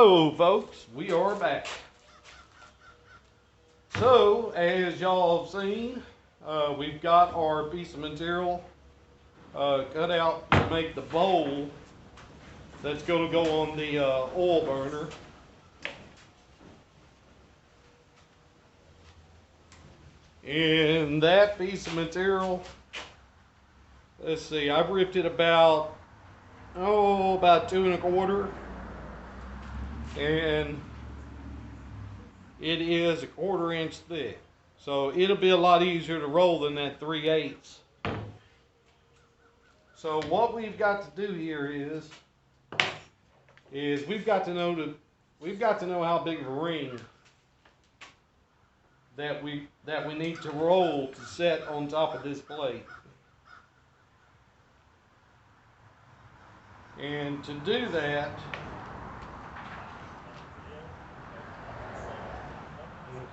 Hello folks, we are back. So as y'all have seen, we've got our piece of material cut out to make the bowl that's going to go on the oil burner. And that piece of material, let's see, I've ripped it about 2 1/4, and it is 1/4 inch thick. So it'll be a lot easier to roll than that 3/8. So what we've got to do here is we've got to know how big of a ring that we need to roll to set on top of this plate. And to do that,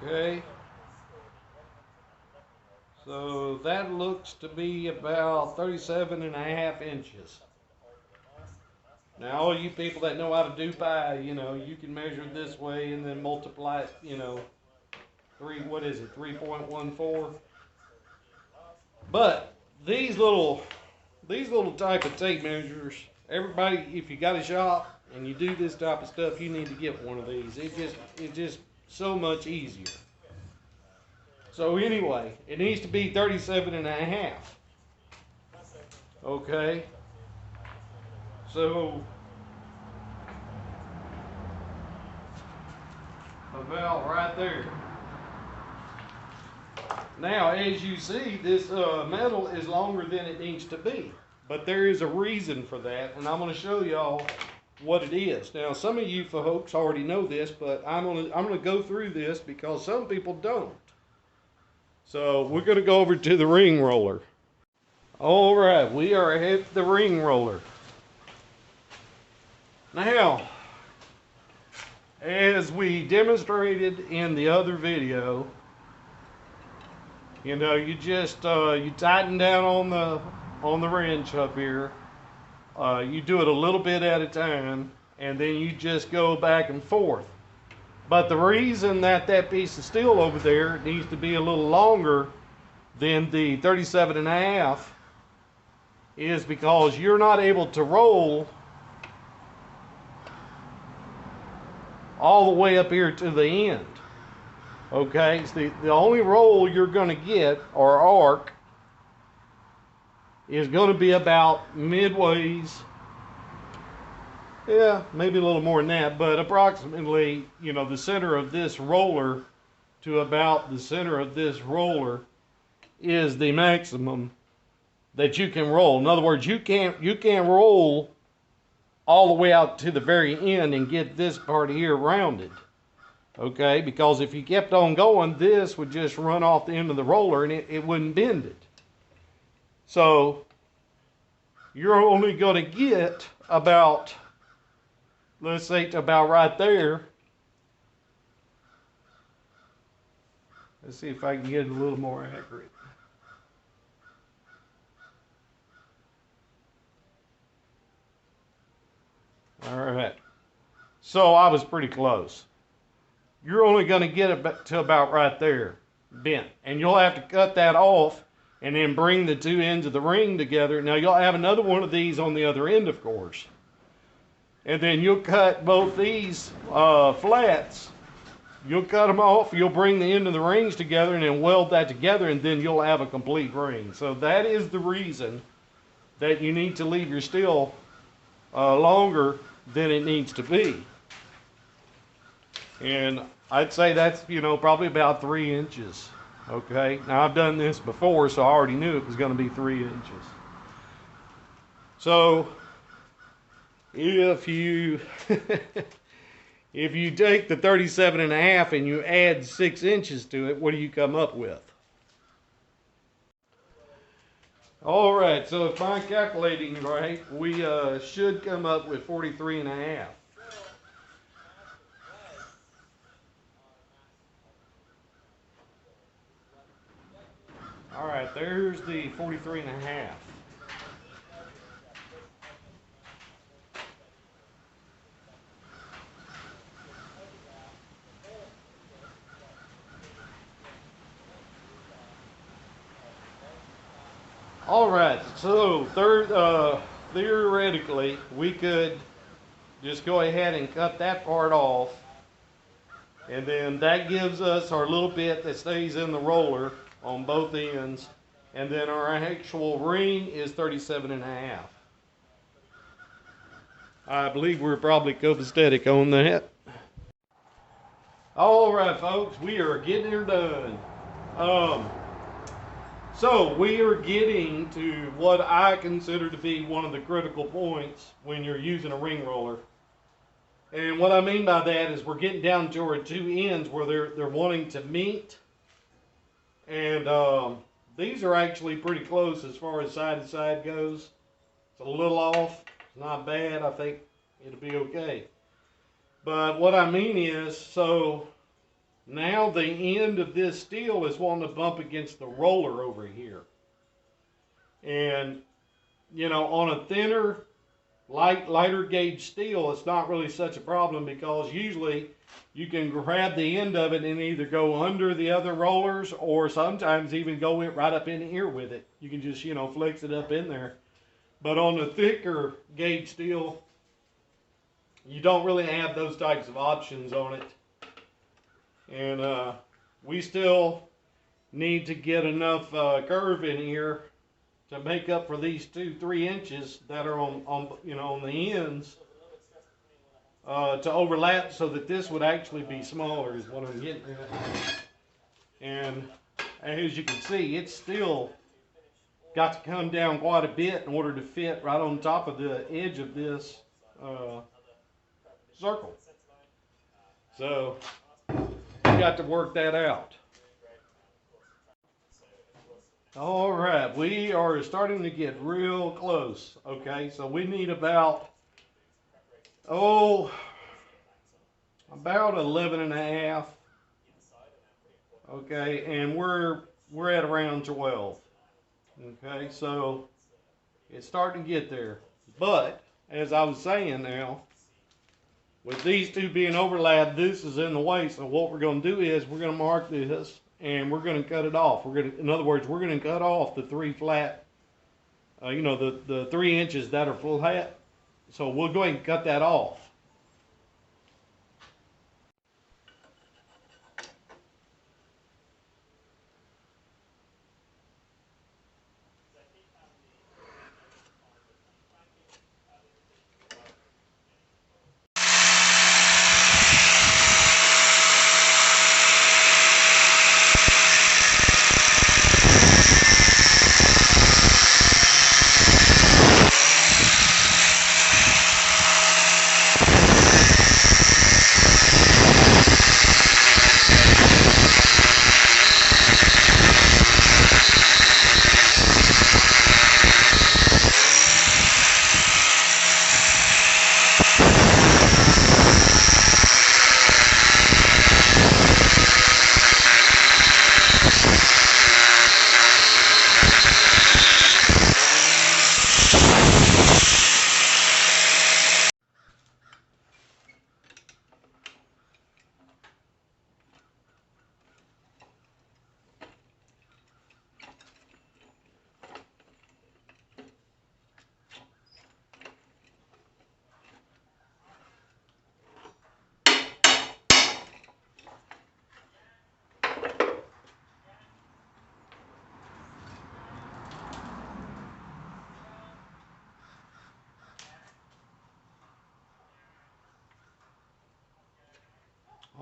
okay, so that looks to be about 37.5 inches. Now, all you people that know how to do pi, you can measure it this way and then multiply it, 3.14. But these little type of tape measures, everybody, if you got a shop and you do this type of stuff, you need to get one of these. It's just so much easier. So anyway, it needs to be 37.5. Okay. So about right there. Now, as you see, this metal is longer than it needs to be, but there is a reason for that, and I'm going to show y'all what it is. Now, some of you folks already know this, but I'm going to go through this because some people don't. So we're going to go over to the ring roller. All right, we are at the ring roller. Now, as we demonstrated in the other video, you just you tighten down on the wrench up here. You do it a little bit at a time, and then you just go back and forth. But the reason that piece of steel over there needs to be a little longer than the 37.5 is because you're not able to roll all the way up here to the end. Okay, so the only roll you're going to get, or arc, is going to be about midways. Yeah, maybe a little more than that, but approximately, the center of this roller to about the center of this roller is the maximum that you can roll. In other words, you can't roll all the way out to the very end and get this part here rounded. Okay, because if you kept on going, this would just run off the end of the roller and it wouldn't bend it. So you're only going to get about, let's say, to about right there. Let's see if I can get it a little more accurate. All right. So I was pretty close. You're only going to get it to about right there, bent. And you'll have to cut that off and then bring the two ends of the ring together. Now you'll have another one of these on the other end, of course. And then you'll cut both these flats. You'll cut them off, you'll bring the end of the rings together and then weld that together, and then you'll have a complete ring. So that is the reason that you need to leave your steel longer than it needs to be. And I'd say that's, probably about 3 inches. Okay, now I've done this before, so I already knew it was going to be 3 inches. So if you if you take the 37.5 and you add 6 inches to it, what do you come up with? All right, so if I'm calculating right, we should come up with 43.5. All right, there's the 43.5. All right, so theoretically, we could just go ahead and cut that part off, and then that gives us our little bit that stays in the roller on both ends, and then our actual ring is 37 and a half. I believe we're probably copacetic on that. All right, folks, we are getting her done. So we are getting to what I consider to be one of the critical points when you're using a ring roller. And what I mean by that is we're getting down to our two ends where they're wanting to meet. And these are actually pretty close as far as side to side goes. It's a little off. It's not bad. I think it'll be okay. But what I mean is, so now the end of this steel is wanting to bump against the roller over here. And, you know, on a thinner, lighter gauge steel, it's not really such a problem because usually you can grab the end of it and either go under the other rollers or sometimes even go right up in here with it. You can just, you know, flex it up in there. But on the thicker gauge steel, you don't really have those types of options on it. And we still need to get enough curve in here to make up for these 2-3 inches that are on you know, on the ends to overlap so that this would actually be smaller is what I'm getting at. And as you can see, it's still got to come down quite a bit in order to fit right on top of the edge of this circle. So we got to work that out. All right, we are starting to get real close. Okay, so we need about 11 and a half. Okay, and we're at around 12. Okay, so it's starting to get there. But as I was saying now, with these two being overlapped, this is in the way. So what we're going to do is we're going to mark this and we're going to cut it off. In other words, we're going to cut off the 3 flat, you know, the 3 inches that are flat. So we'll go ahead and cut that off.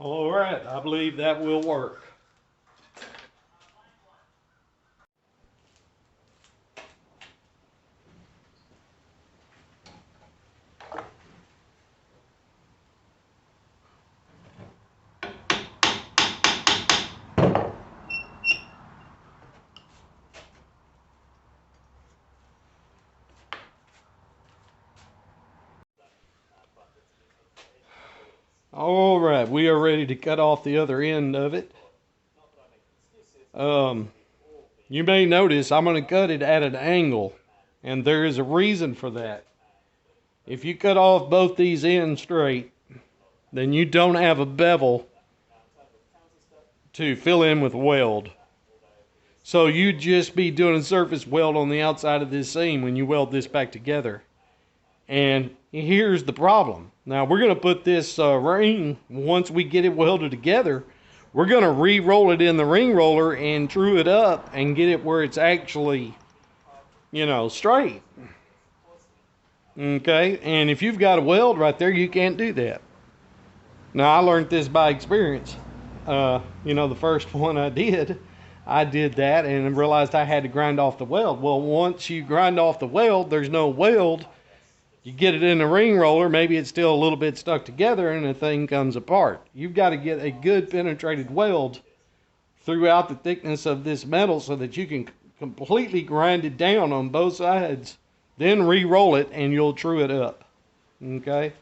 All right, I believe that will work. All right, we are ready to cut off the other end of it. You may notice I'm going to cut it at an angle, and there is a reason for that. If you cut off both these ends straight, then you don't have a bevel to fill in with weld. So you'd just be doing a surface weld on the outside of this seam when you weld this back together. And here's the problem. Now we're going to put this ring, once we get it welded together, we're going to re-roll it in the ring roller and true it up and get it where it's actually, you know, straight. Okay, and if you've got a weld right there, you can't do that. Now I learned this by experience. You know, the first one I did that and realized I had to grind off the weld. Well, once you grind off the weld, there's no weld. You get it in the ring roller, maybe it's still a little bit stuck together and the thing comes apart. You've got to get a good penetrated weld throughout the thickness of this metal so that you can completely grind it down on both sides, then re-roll it and you'll true it up. Okay?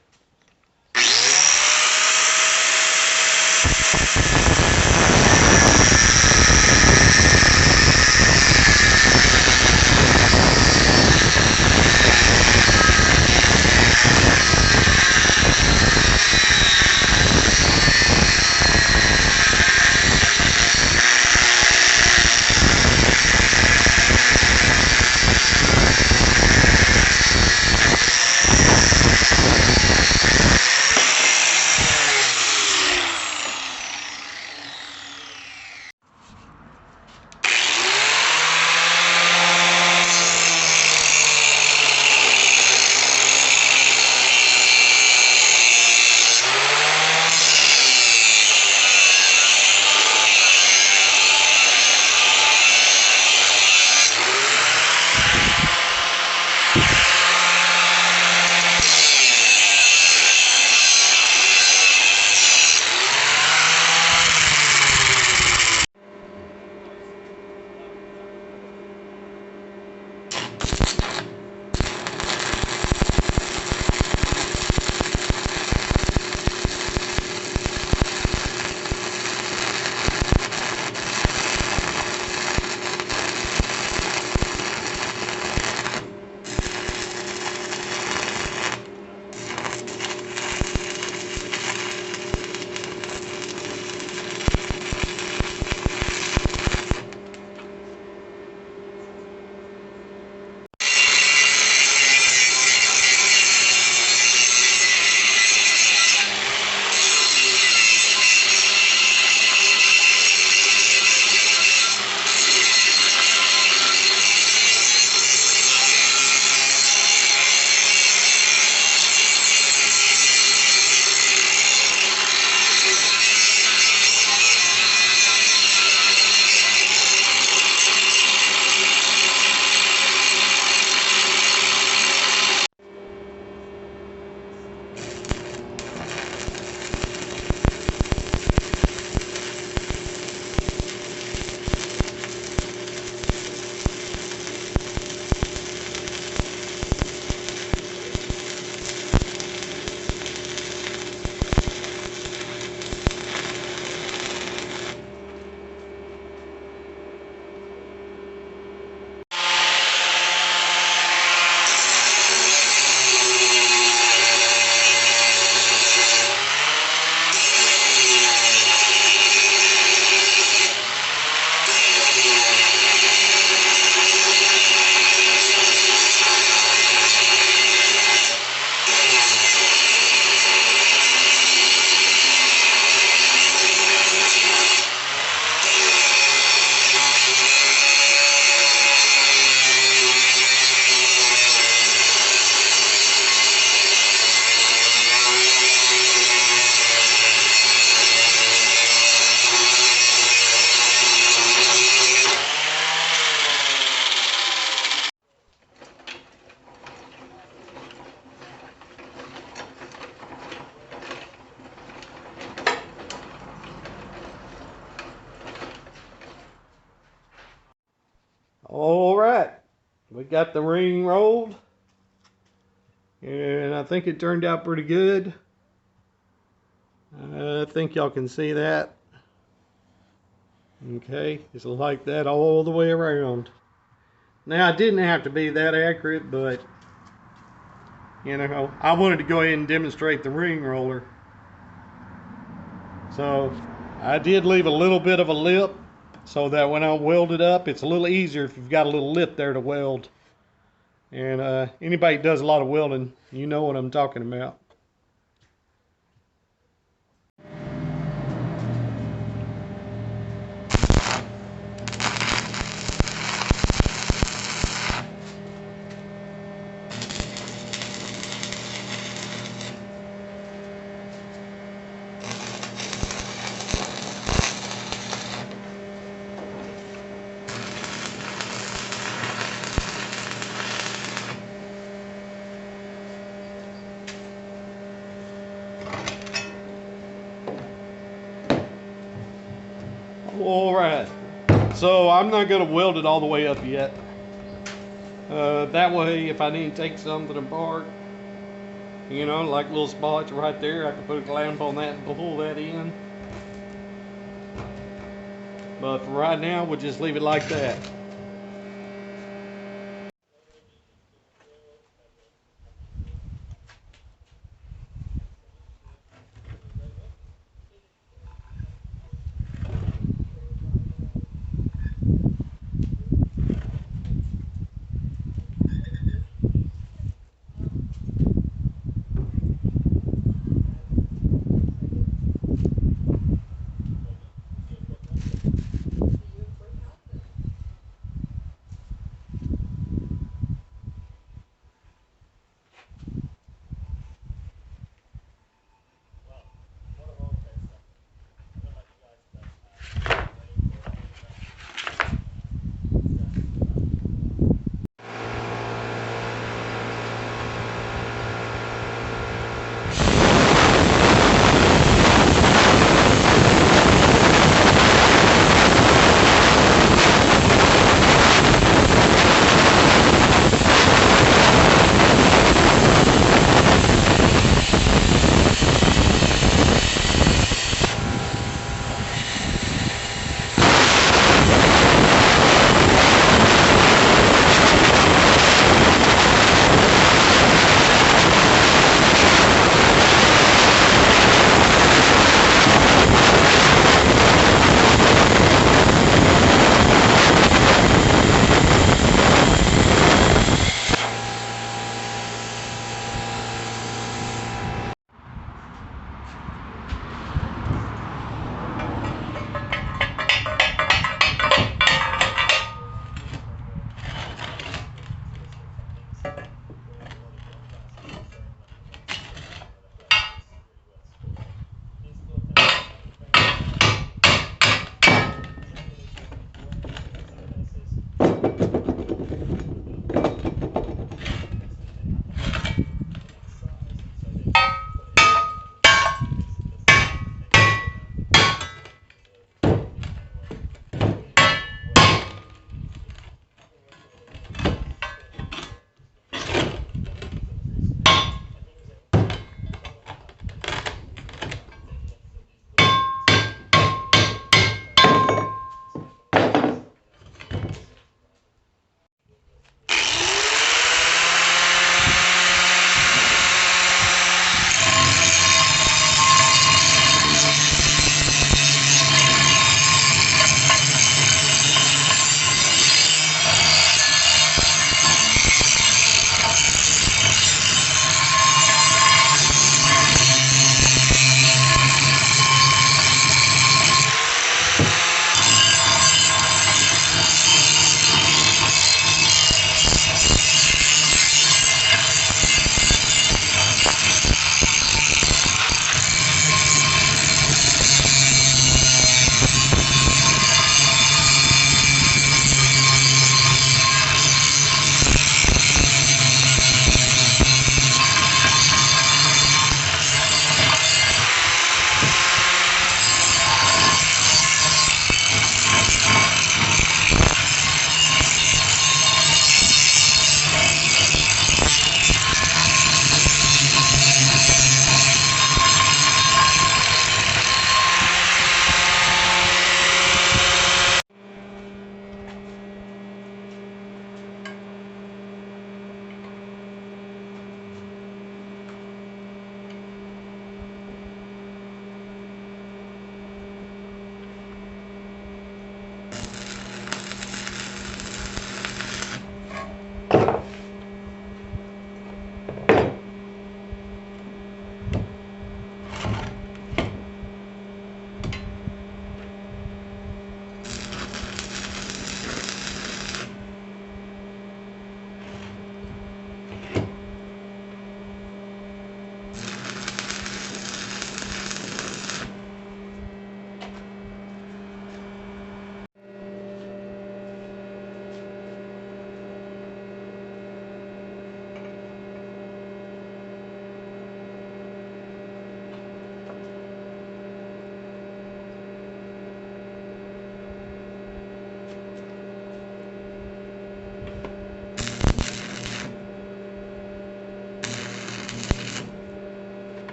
All right, we got the ring rolled, and I think it turned out pretty good. I think y'all can see that. Okay, just like that all the way around. Now, it didn't have to be that accurate, but, you know, I wanted to go ahead and demonstrate the ring roller. So, I did leave a little bit of a lip so that when I weld it up, it's a little easier if you've got a little lip there to weld. And anybody that does a lot of welding, you know what I'm talking about. All right, so I'm not going to weld it all the way up yet. That way, if I need to take something apart, you know, like little spots right there, I can put a clamp on that and pull that in. But for right now, we'll just leave it like that.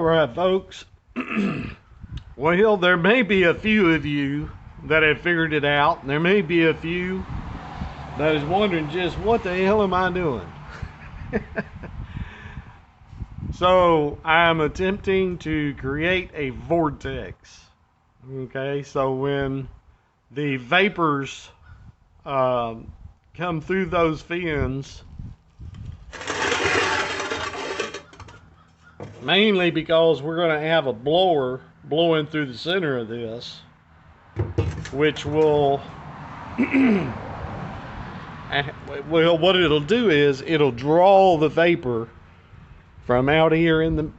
right, folks. Well, there may be a few of you that have figured it out, and there may be a few that is wondering just what the hell am I doing? So I'm attempting to create a vortex. Okay, so when the vapors come through those fins, mainly because we're going to have a blower blowing through the center of this, which will well, what it'll do is it'll draw the vapor from out here in the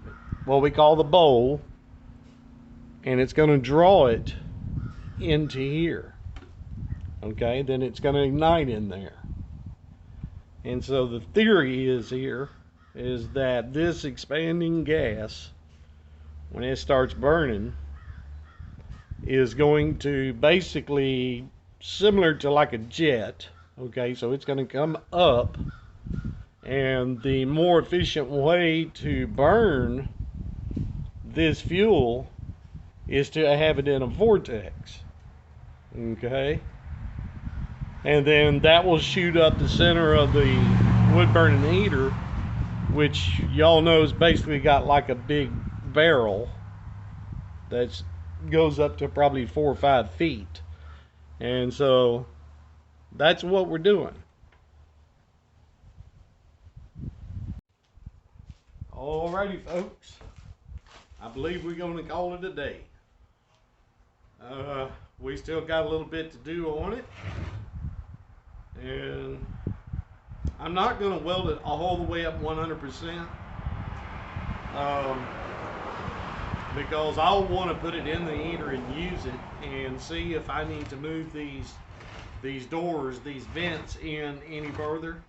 what we call the bowl, and it's going to draw it into here. Okay, then it's going to ignite in there. And so the theory is that this expanding gas, when it starts burning, is going to basically similar to like a jet. Okay, so it's going to come up, and the more efficient way to burn this fuel is to have it in a vortex. Okay, and then that will shoot up the center of the wood burning heater, which y'all know is basically got like a big barrel that goes up to probably 4 or 5 feet. And so that's what we're doing. Alrighty, folks, I believe we're going to call it a day. We still got a little bit to do on it, and I'm not going to weld it all the way up 100%, because I'll want to put it in the heater and use it and see if I need to move these doors, these vents in any further,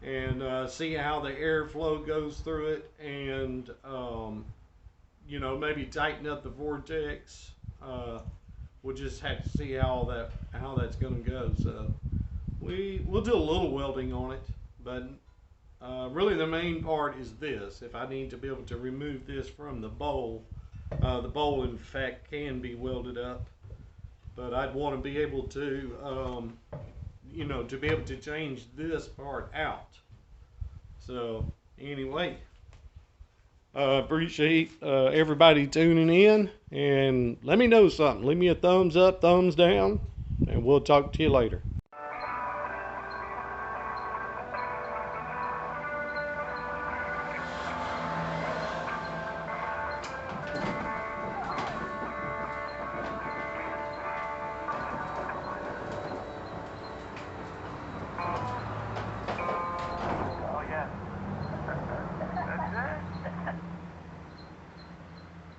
and see how the airflow goes through it, and you know, maybe tighten up the vortex. We'll just have to see how that's going to go. So we'll do a little welding on it, but really the main part is this. If I need to be able to remove this from the bowl in fact can be welded up, but I'd want to be able to you know, to be able to change this part out. So anyway, appreciate everybody tuning in, and let me know something. Leave me a thumbs up, thumbs down, and we'll talk to you later.